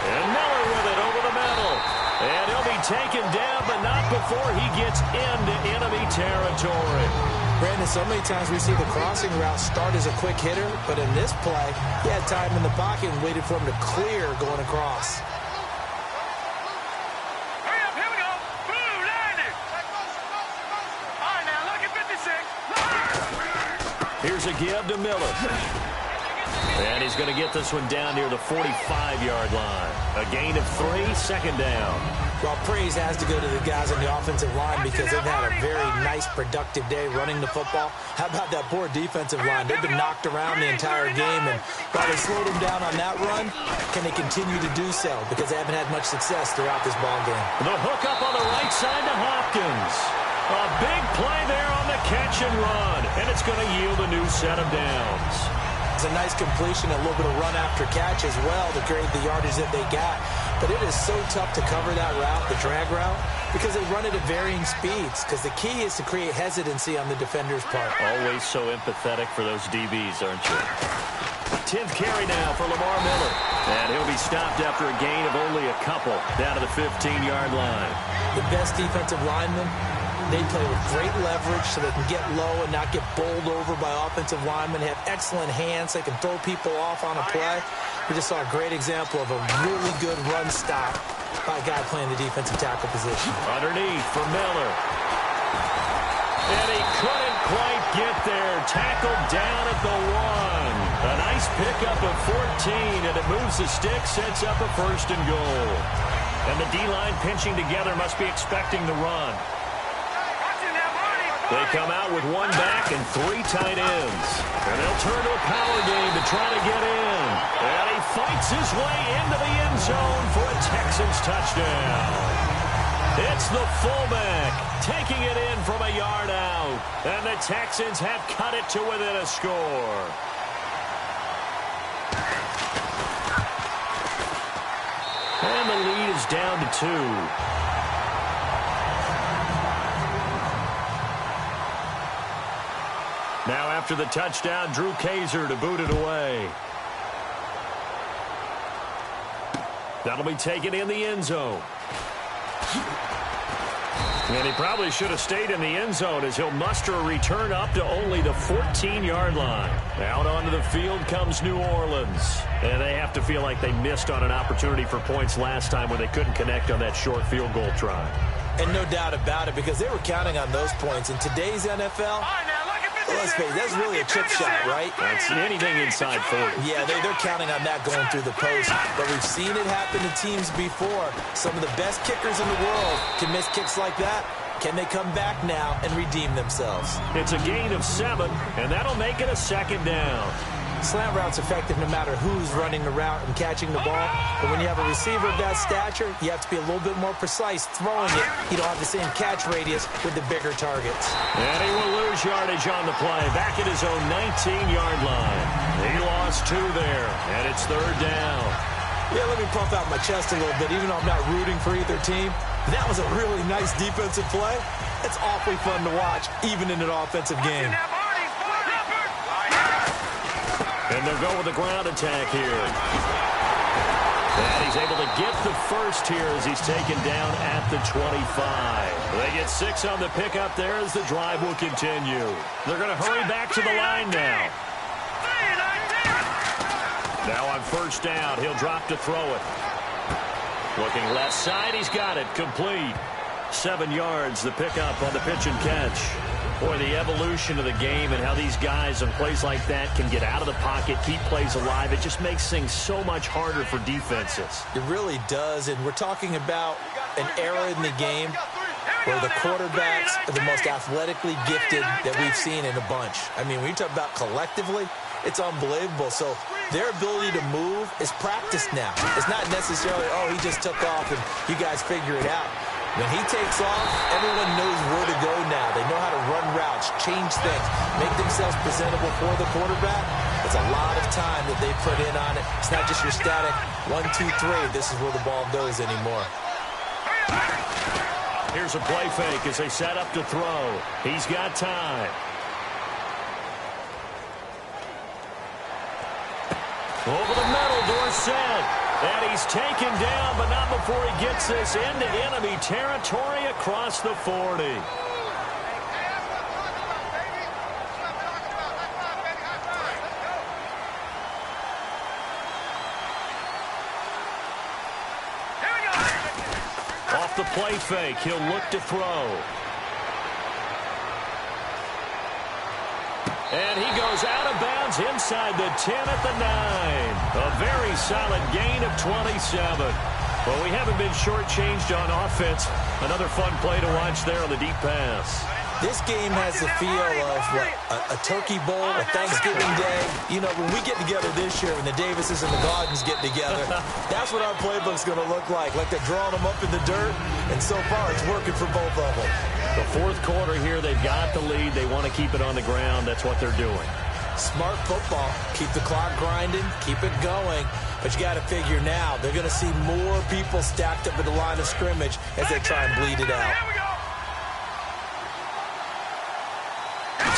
And Miller with it over the middle. And he'll be taken down, but not before he gets into enemy territory. Brandon, so many times we see the crossing route start as a quick hitter, but in this play, he had time in the pocket and waited for him to clear going across. Hurry up, here we go. Blue, 90. All right, now look at 56. Here's a give to Miller. And he's going to get this one down near the 45-yard line. A gain of 3, 2nd down. Well, praise has to go to the guys on the offensive line because they've had a very nice, productive day running the football. How about that poor defensive line? They've been knocked around the entire game, and while they slowed them down on that run, can they continue to do so? Because they haven't had much success throughout this ball game. The hook up on the right side to Hopkins. A big play there on the catch and run, and it's going to yield a new set of downs. It's a nice completion, a little bit of run after catch as well to create the yardage that they got. But it is so tough to cover that route, the drag route, because they run it at varying speeds. Because the key is to create hesitancy on the defender's part. Always so empathetic for those DBs, aren't you? 10th carry now for Lamar Miller. And he'll be stopped after a gain of only a couple down to the 15-yard line. The best defensive linemen, they play with great leverage so they can get low and not get bowled over by offensive linemen. They have excellent hands. They can throw people off on a play. We just saw a great example of a really good run stop by a guy playing the defensive tackle position. Underneath for Miller. And he couldn't quite get there. Tackled down at the 1. A nice pickup of 14, and it moves the stick, sets up a 1st and goal. And the D-line pinching together must be expecting the run. They come out with 1 back and 3 tight ends. And they'll turn to a power game to try to get in. And he fights his way into the end zone for a Texans touchdown. It's the fullback taking it in from a yard out. And the Texans have cut it to within a score. And the lead is down to 2. Now after the touchdown, Drew Kaiser to boot it away. That'll be taken in the end zone. And he probably should have stayed in the end zone as he'll muster a return up to only the 14-yard line. Out onto the field comes New Orleans. And they have to feel like they missed on an opportunity for points last time when they couldn't connect on that short field goal try. And no doubt about it, because they were counting on those points. In today's NFL, let's face it, that's really a chip shot, right? That's anything inside 40. Yeah, they're counting on that going through the post. But we've seen it happen to teams before. Some of the best kickers in the world can miss kicks like that. Can they come back now and redeem themselves? It's a gain of 7, and that'll make it a 2nd down. Slant route's effective no matter who's running the route and catching the ball. But when you have a receiver of that stature, you have to be a little bit more precise throwing it. You don't have the same catch radius with the bigger targets. And he will lose yardage on the play. Back at his own 19-yard line. He lost 2 there, and it's 3rd down. Yeah, let me pump out my chest a little bit, even though I'm not rooting for either team. That was a really nice defensive play. It's awfully fun to watch, even in an offensive game. And they'll go with a ground attack here. And he's able to get the first here as he's taken down at the 25. They get 6 on the pickup there as the drive will continue. They're going to hurry back to the line now. Now on 1st down, he'll drop to throw it. Looking left side, he's got it. Complete. 7 yards, the pickup on the pitch and catch. Boy, the evolution of the game and how these guys on plays like that can get out of the pocket, keep plays alive, it just makes things so much harder for defenses. It really does, and we're talking about an era in the game where the quarterbacks are the most athletically gifted that we've seen in a bunch. I mean, when you talk about collectively, it's unbelievable. So their ability to move is practiced now. It's not necessarily, oh, he just took off and you guys figure it out. When he takes off, everyone knows where to go now. They know how to run routes, change things, make themselves presentable for the quarterback. It's a lot of time that they put in on it. It's not just your static 1, 2, 3. This is where the ball goes anymore. Here's a play fake as they set up to throw. He's got time. Over the middle, Dorsett. And he's taken down, but not before he gets this into enemy territory across the 40. Off the play fake, he'll look to throw. And he goes out of bounds inside the 10 at the 9. A very solid gain of 27. Well, we haven't been shortchanged on offense. Another fun play to watch there on the deep pass. This game has the feel of, what, a turkey bowl, a Thanksgiving day. You know, when we get together this year, when the Davises and the Gardens get together, that's what our playbook's going to look like they're drawing them up in the dirt, and so far it's working for both of them. The 4th quarter here, they've got the lead. They want to keep it on the ground. That's what they're doing. Smart football. Keep the clock grinding, keep it going. But you got to figure now, they're going to see more people stacked up at the line of scrimmage as they try and bleed it out.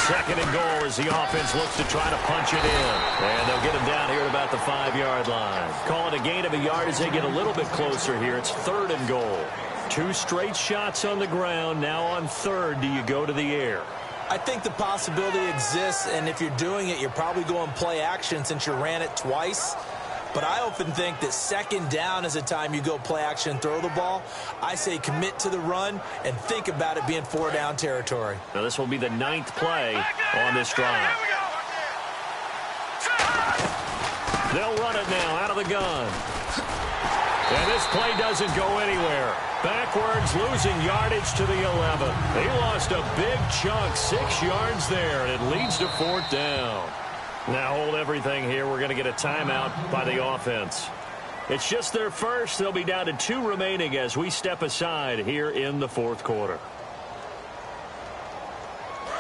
Second and goal as the offense looks to try to punch it in. And they'll get him down here at about the 5-yard line. Call it a gain of a yard as they get a little bit closer here. It's third and goal. 2 straight shots on the ground. Now on third, do you go to the air? I think the possibility exists, and if you're doing it, you're probably going play action since you ran it twice. But I often think that second down is the time you go play action and throw the ball. I say commit to the run and think about it being 4-down territory. Now this will be the 9th play on this drive. They'll run it now out of the gun. And this play doesn't go anywhere. Backwards, losing yardage to the 11. They lost a big chunk, 6 yards there, and it leads to 4th down. Now hold everything here. We're going to get a timeout by the offense. It's just their first. They'll be down to 2 remaining as we step aside here in the 4th quarter.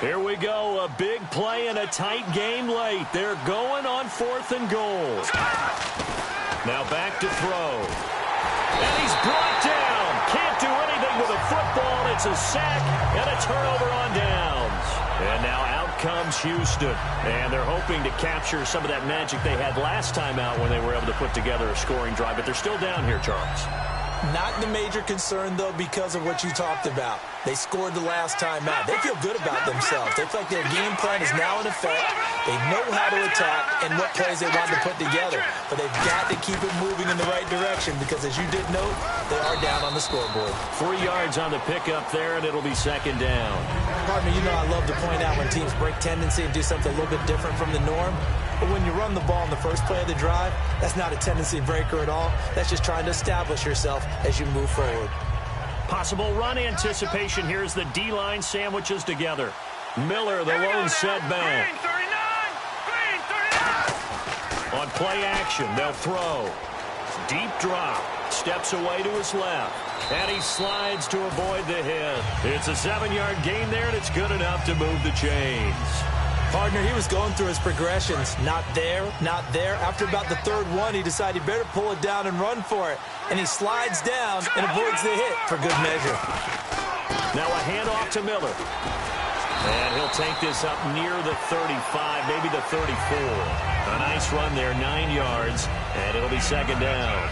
Here we go. A big play in a tight game late. They're going on 4th and goal. Now back to throw. And he's brought down. Can't do anything with a football. It's a sack and a turnover on downs. And now out comes Houston. And they're hoping to capture some of that magic they had last time out when they were able to put together a scoring drive. But they're still down here, Charles. Not the major concern, though, because of what you talked about. They scored the last time out. They feel good about themselves. They feel like their game plan is now in effect. They know how to attack and what plays they want to put together. But they've got to keep it moving in the right direction because, as you did note, they are down on the scoreboard. 3 yards on the pickup there, and it'll be second down. Pardon me, you know I love to point out when teams break tendency and do something a little bit different from the norm. But when you run the ball in the first play of the drive, that's not a tendency breaker at all. That's just trying to establish yourself as you move forward. Possible run anticipation here as the D-line sandwiches together. Miller, the lone setback. On play action, they'll throw. Deep drop. Steps away to his left. And he slides to avoid the hit. It's a 7-yard gain there, and it's good enough to move the chains. Partner, he was going through his progressions. Not there, not there. After about the 3rd one, he decided he better pull it down and run for it. And he slides down and avoids the hit for good measure. Now a handoff to Miller. And he'll take this up near the 35, maybe the 34. A nice run there, 9 yards, and it'll be second down.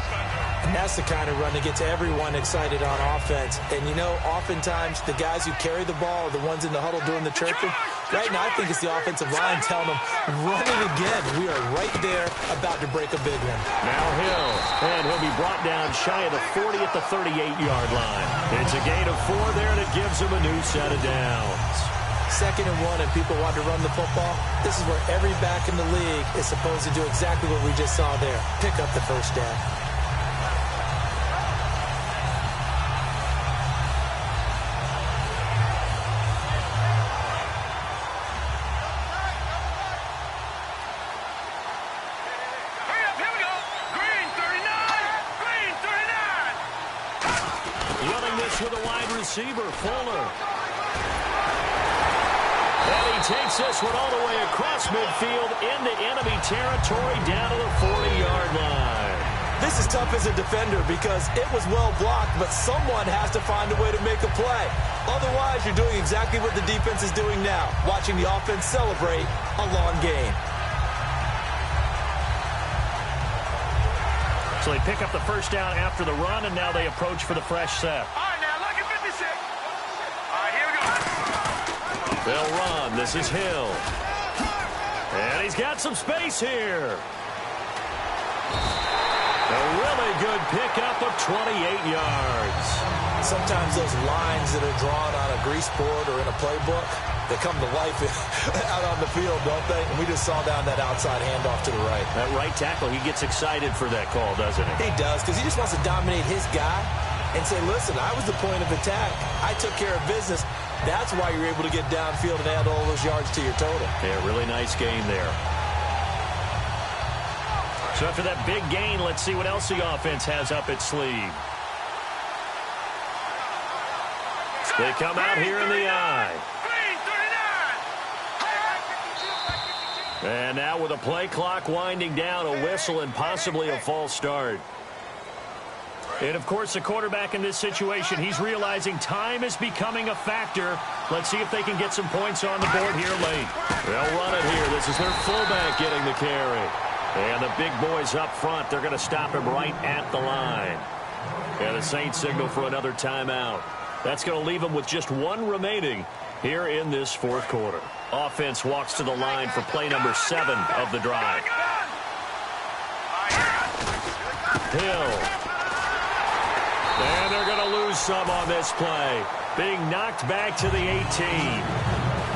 And that's the kind of run that gets everyone excited on offense. And, you know, oftentimes the guys who carry the ball are the ones in the huddle doing the chirping. Right now, I think it's the offensive line telling them, run it again. We are right there about to break a big one. Now Hill, and he'll be brought down shy of the 40 at the 38-yard line. It's a gain of 4 there, and it gives him a new set of downs. 2nd and 1, and people want to run the football. This is where every back in the league is supposed to do exactly what we just saw there. Pick up the first down. With a wide receiver, Fuller. And he takes this one all the way across midfield into enemy territory down to the 40-yard line. This is tough as a defender because it was well blocked, but someone has to find a way to make a play. Otherwise, you're doing exactly what the defense is doing now, watching the offense celebrate a long game. So they pick up the first down after the run, and now they approach for the fresh set. They'll run. This is Hill. And he's got some space here. A really good pickup of 28 yards. Sometimes those lines that are drawn on a grease board or in a playbook, they come to life out on the field, don't they? And we just saw down that outside handoff to the right. That right tackle, he gets excited for that call, doesn't he? He does, because he just wants to dominate his guy and say, listen, I was the point of attack. I took care of business. That's why you're able to get downfield and add all those yards to your total. Yeah, really nice game there. So after that big gain, let's see what else the offense has up its sleeve. They come out here in the eye. And now with a play clock winding down, a whistle and possibly a false start. And, of course, the quarterback in this situation, he's realizing time is becoming a factor. Let's see if they can get some points on the board here late. They'll run it here. This is their fullback getting the carry. And the big boys up front, they're going to stop him right at the line. And the Saints signal for another timeout. That's going to leave them with just one remaining here in this fourth quarter. Offense walks to the line for play number 7 of the drive. Hill. And they're going to lose some on this play. Being knocked back to the 18.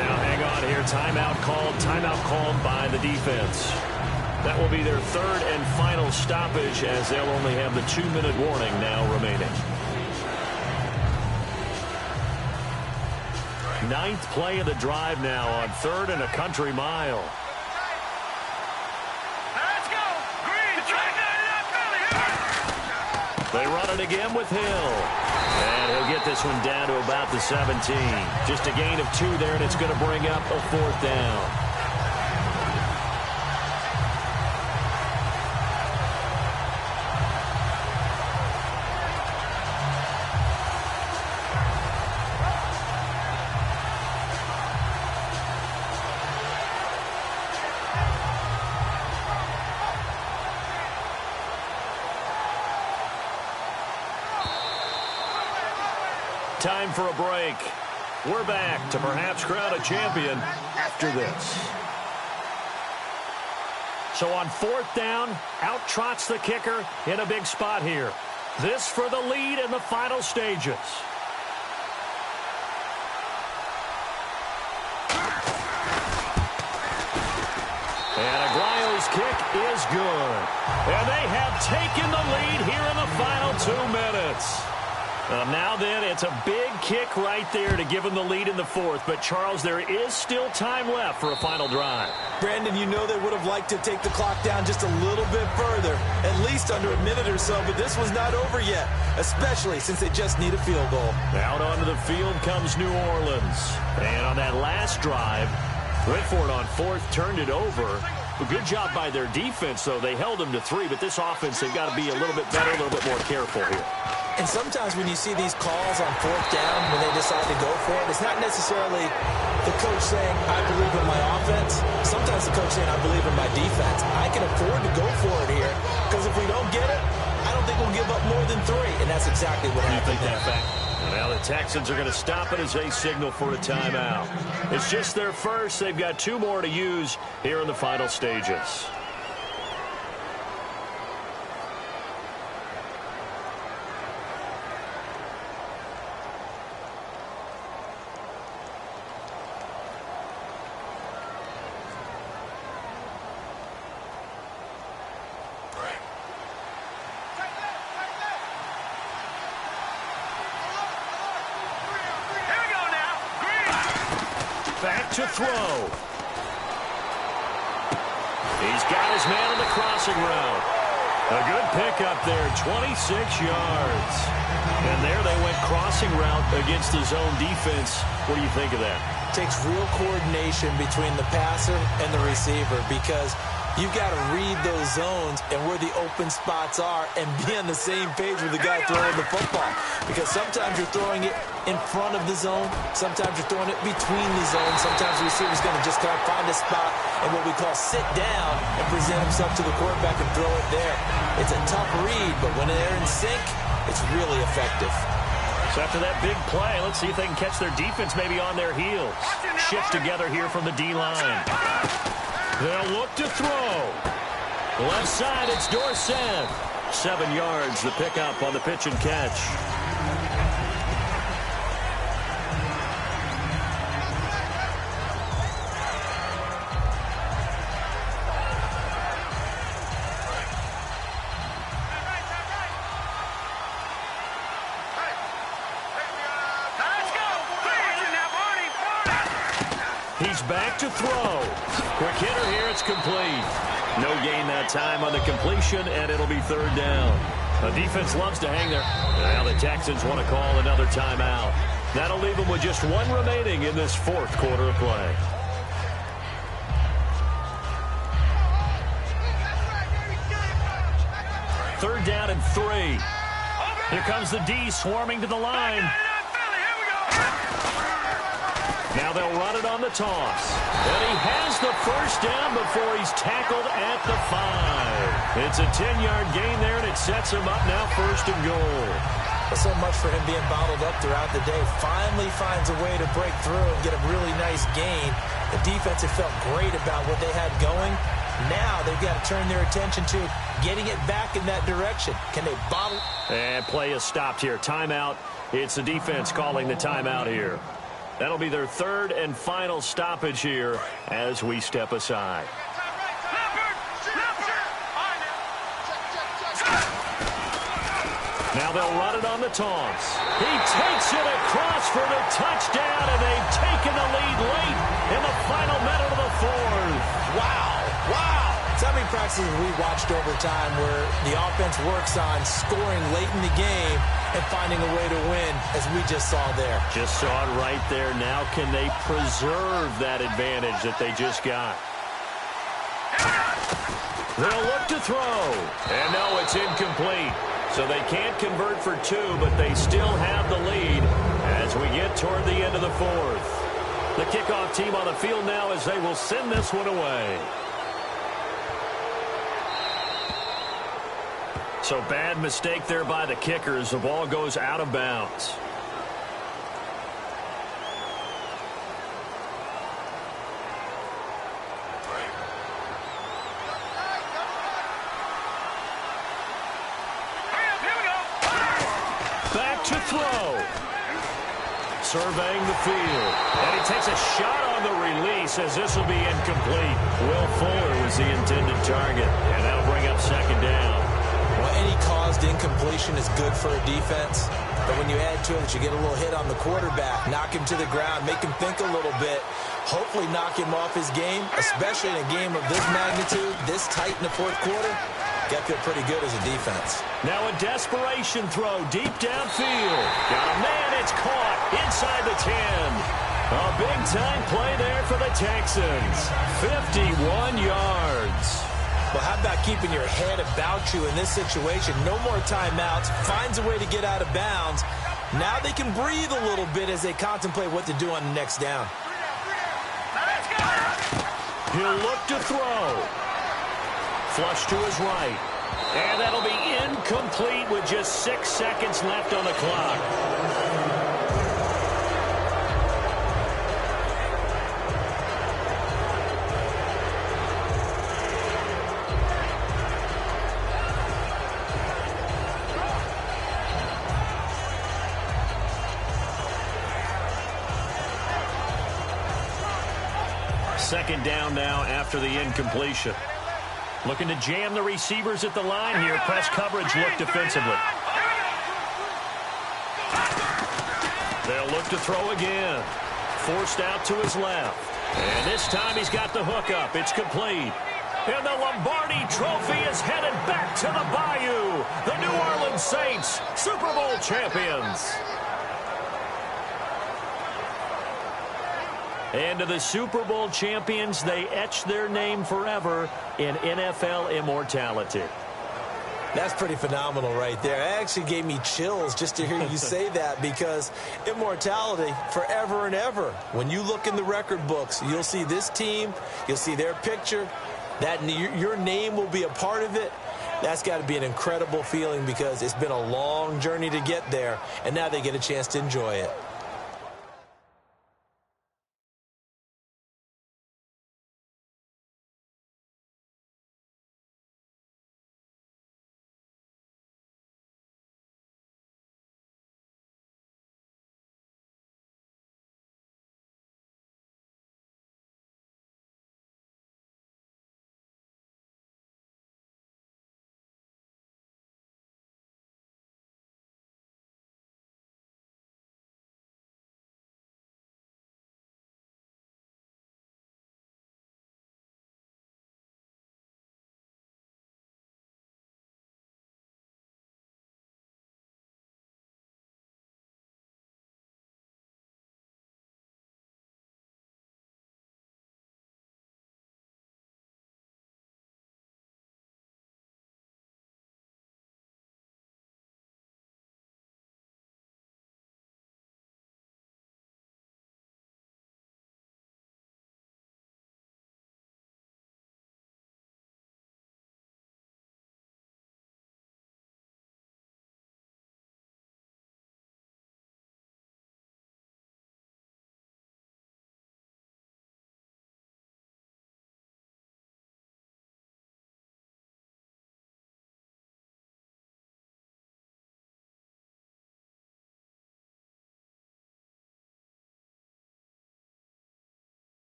Now hang on here. Timeout called by the defense. That will be their third and final stoppage as they'll only have the 2-minute warning now remaining. 9th play of the drive now on 3rd and a country mile. Let's go. Green. They run it again with Hill. And he'll get this one down to about the 17. Just a gain of 2 there, and it's going to bring up a 4th down. Time for a break. We're back to perhaps crown a champion after this. So on 4th down, out trots the kicker in a big spot here. This for the lead in the final stages. And Aguayo's kick is good. And they have taken the lead here in the final 2 minutes. Now then, it's a big kick right there to give them the lead in the 4th. But, Charles, there is still time left for a final drive. Brandon, you know they would have liked to take the clock down just a little bit further, at least under a minute or so, but this was not over yet, especially since they just need a field goal. Out onto the field comes New Orleans. And on that last drive, went for it on 4th, turned it over. A good job by their defense, though. They held them to 3, but this offense, they've got to be a little bit better, a little bit more careful here. And sometimes when you see these calls on 4th down, when they decide to go for it, it's not necessarily the coach saying, I believe in my offense. Sometimes the coach saying, I believe in my defense. I can afford to go for it here, because if we don't get it, I don't think we'll give up more than 3. And that's exactly what happened. You think that fact? Now the Texans are going to stop it as they signal for a timeout. It's just their first. They've got 2 more to use here in the final stages. Back to throw. He's got his man on the crossing route. A good pickup there, 26 yards. And there they went crossing route against the zone defense. What do you think of that? Takes real coordination between the passer and the receiver, because you've got to read those zones and where the open spots are and be on the same page with the guy throwing the football. Because sometimes you're throwing it in front of the zone. Sometimes you're throwing it between the zones. Sometimes the receiver's going to just kind of find a spot and what we call sit down and present himself to the quarterback and throw it there. It's a tough read, but when they're in sync, it's really effective. So after that big play, let's see if they can catch their defense maybe on their heels. Shift together here from the D-line. They'll look to throw. Left side, it's Dorsett. 7 yards, the pickup on the pitch and catch. He's back to throw. Quick hitter here, it's complete. No gain that time on the completion, and it'll be 3rd down. The defense loves to hang there. Now the Texans want to call another timeout. That'll leave them with just 1 remaining in this 4th quarter of play. Third down and 3. Here comes the D swarming to the line. Now they'll run it on the toss. And he has the first down before he's tackled at the 5. It's a 10-yard gain there, and it sets him up now 1st and goal. So much for him being bottled up throughout the day. Finally finds a way to break through and get a really nice gain. The defense have felt great about what they had going. Now they've got to turn their attention to getting it back in that direction. Can they bottle? And play is stopped here. Timeout. It's the defense calling the timeout here. That'll be their 3rd and final stoppage here as we step aside. Now they'll run it on the toss. He takes it across for the touchdown, and they've taken the lead late in the final minute of the 4th. Wow. So many practices we watched over time where the offense works on scoring late in the game and finding a way to win, as we just saw there. Just saw it right there. Now can they preserve that advantage that they just got? They'll look to throw. And no, it's incomplete. So they can't convert for 2, but they still have the lead as we get toward the end of the 4th. The kickoff team on the field now as they will send this one away. So bad mistake there by the kickers. The ball goes out of bounds. Back to throw. Surveying the field. And he takes a shot on the release as this will be incomplete. Will Fuller was the intended target. And that'll bring up 2nd down. Well, any caused incompletion is good for a defense. But when you add to it, you get a little hit on the quarterback, knock him to the ground, make him think a little bit, hopefully knock him off his game, especially in a game of this magnitude, this tight in the 4th quarter. Got to feel pretty good as a defense. Now a desperation throw deep downfield. Got a man, it's caught inside the 10. A big-time play there for the Texans. 51 yards. Well, how about keeping your head about you in this situation? No more timeouts. Finds a way to get out of bounds. Now they can breathe a little bit as they contemplate what to do on the next down. He'll look to throw. Flush to his right. And that'll be incomplete with just 6 seconds left on the clock. Second down now after the incompletion. Looking to jam the receivers at the line here. Press coverage look defensively. They'll look to throw again. Forced out to his left. And this time he's got the hook up. It's complete. And the Lombardi Trophy is headed back to the Bayou. The New Orleans Saints, Super Bowl champions. And to the Super Bowl champions, they etch their name forever in NFL immortality. That's pretty phenomenal right there. It actually gave me chills just to hear you say that, because immortality forever and ever. When you look in the record books, you'll see this team, you'll see their picture, that your name will be a part of it. That's got to be an incredible feeling, because it's been a long journey to get there, and now they get a chance to enjoy it.